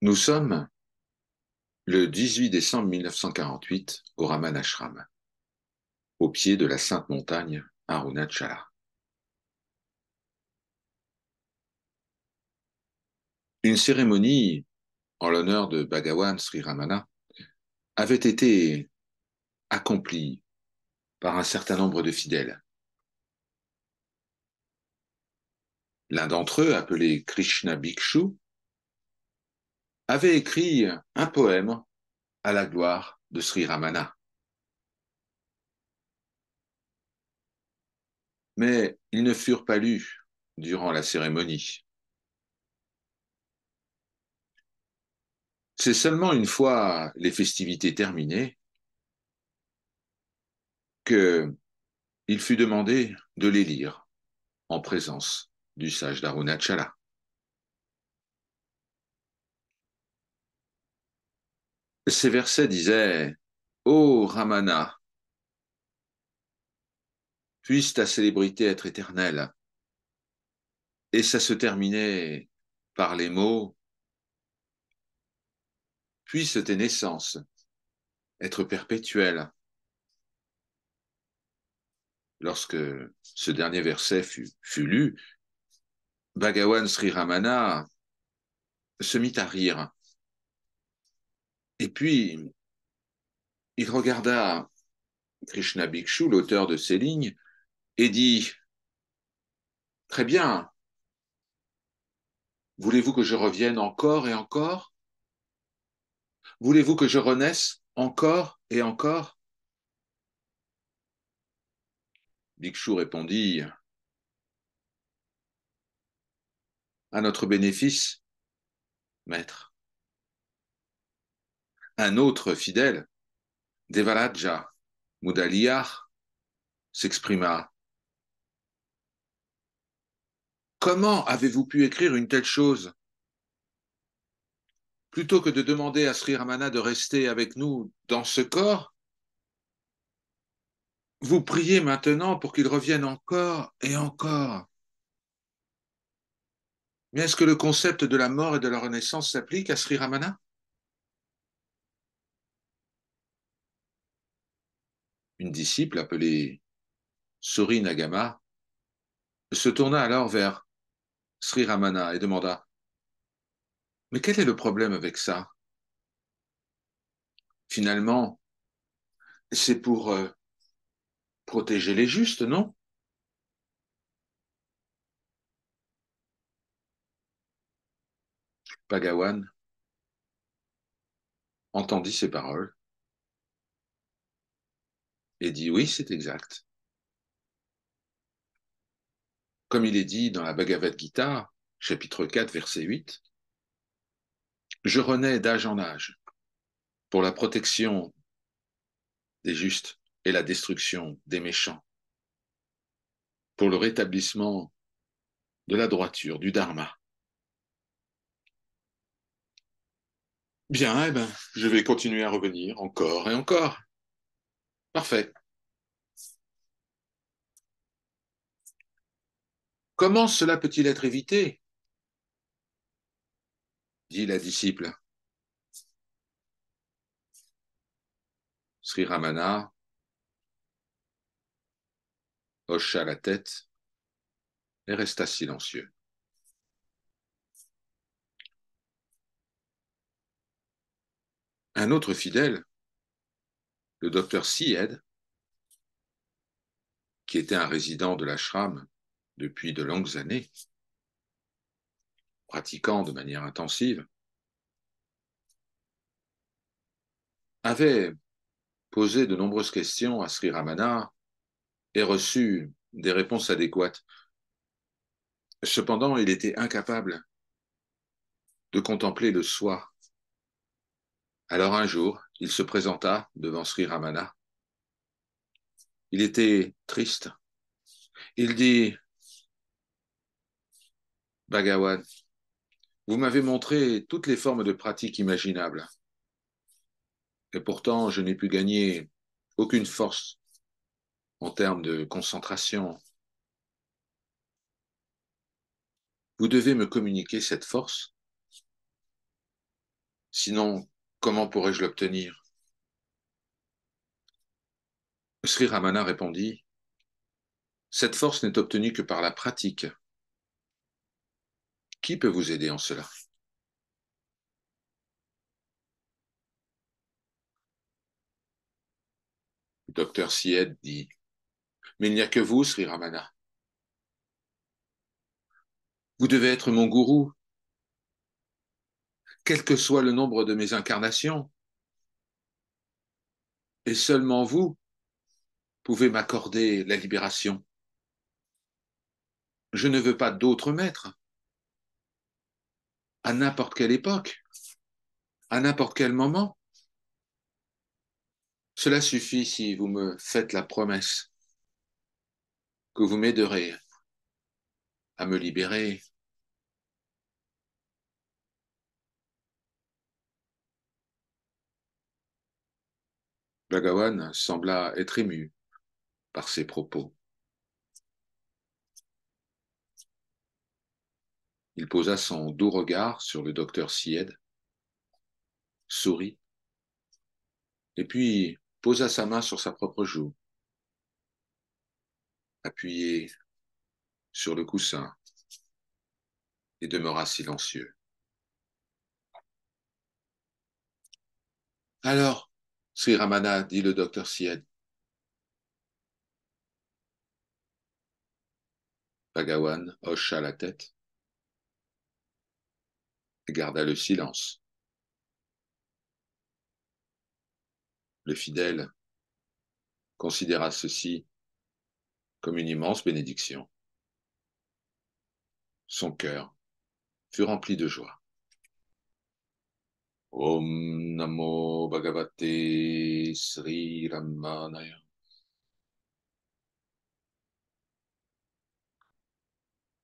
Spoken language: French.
Nous sommes le 18 décembre 1948 au Raman Ashram, au pied de la sainte montagne Arunachala. Une cérémonie en l'honneur de Bhagawan Sri Ramana avait été accomplie par un certain nombre de fidèles. L'un d'entre eux, appelé Krishna Bhikshu, avait écrit un poème à la gloire de Sri Ramana. Mais ils ne furent pas lus durant la cérémonie. C'est seulement une fois les festivités terminées qu'il fut demandé de les lire en présence du sage d'Arunachala. Ces versets disaient: Ô Ramana, puisse ta célébrité être éternelle. Et ça se terminait par les mots: puisse tes naissances être perpétuelles. Lorsque ce dernier verset fut lu, Bhagawan Sri Ramana se mit à rire. Et puis, il regarda Krishna Bhikshu, l'auteur de ces lignes, et dit: Très bien, voulez-vous que je revienne encore et encore? Voulez-vous que je renaisse encore et encore? Bhikshu répondit: À notre bénéfice, maître. Un autre fidèle, Devaraja Mudaliar, s'exprima: Comment avez-vous pu écrire une telle chose? Plutôt que de demander à Sri Ramana de rester avec nous dans ce corps, vous priez maintenant pour qu'il revienne encore et encore. Mais est-ce que le concept de la mort et de la renaissance s'applique à Sri Ramana? Une disciple appelée Suri Nagama se tourna alors vers Sri Ramana et demanda: Mais quel est le problème avec ça? Finalement, c'est pour protéger les justes, non? Bhagawan entendit ces paroles et dit: Oui, c'est exact. Comme il est dit dans la Bhagavad Gita, chapitre 4, verset 8, je renais d'âge en âge pour la protection des justes et la destruction des méchants, pour le rétablissement de la droiture, du dharma. Bien, eh ben, je vais continuer à revenir encore et encore. Parfait. Comment cela peut-il être évité? Dit la disciple. Sri Ramana hocha la tête et resta silencieux. Un autre fidèle, le docteur Syed, qui était un résident de l'ashram depuis de longues années, pratiquant de manière intensive, avait posé de nombreuses questions à Sri Ramana et reçu des réponses adéquates. Cependant, il était incapable de contempler le soi. Alors un jour, il se présenta devant Sri Ramana. Il était triste. Il dit: Bhagawan, vous m'avez montré toutes les formes de pratique imaginables. Et pourtant, je n'ai pu gagner aucune force en termes de concentration. Vous devez me communiquer cette force Sinon, comment pourrais-je l'obtenir? Sri Ramana répondit, cette force n'est obtenue que par la pratique. Qui peut vous aider en cela? Le docteur Syed dit, mais il n'y a que vous, Sri Ramana. Vous devez être mon gourou, quel que soit le nombre de mes incarnations, et seulement vous pouvez m'accorder la libération. Je ne veux pas d'autre maître, à n'importe quelle époque, à n'importe quel moment. Cela suffit si vous me faites la promesse que vous m'aiderez à me libérer. Bhagavan sembla être ému par ces propos. Il posa son doux regard sur le docteur Syed, sourit, et puis posa sa main sur sa propre joue, appuyée sur le coussin, et demeura silencieux. Alors, Sri Ramana, dit le docteur Syed. Bhagavan hocha la tête et garda le silence. Le fidèle considéra ceci comme une immense bénédiction. Son cœur fut rempli de joie. Om Namo Bhagavate Sri Ramanaya.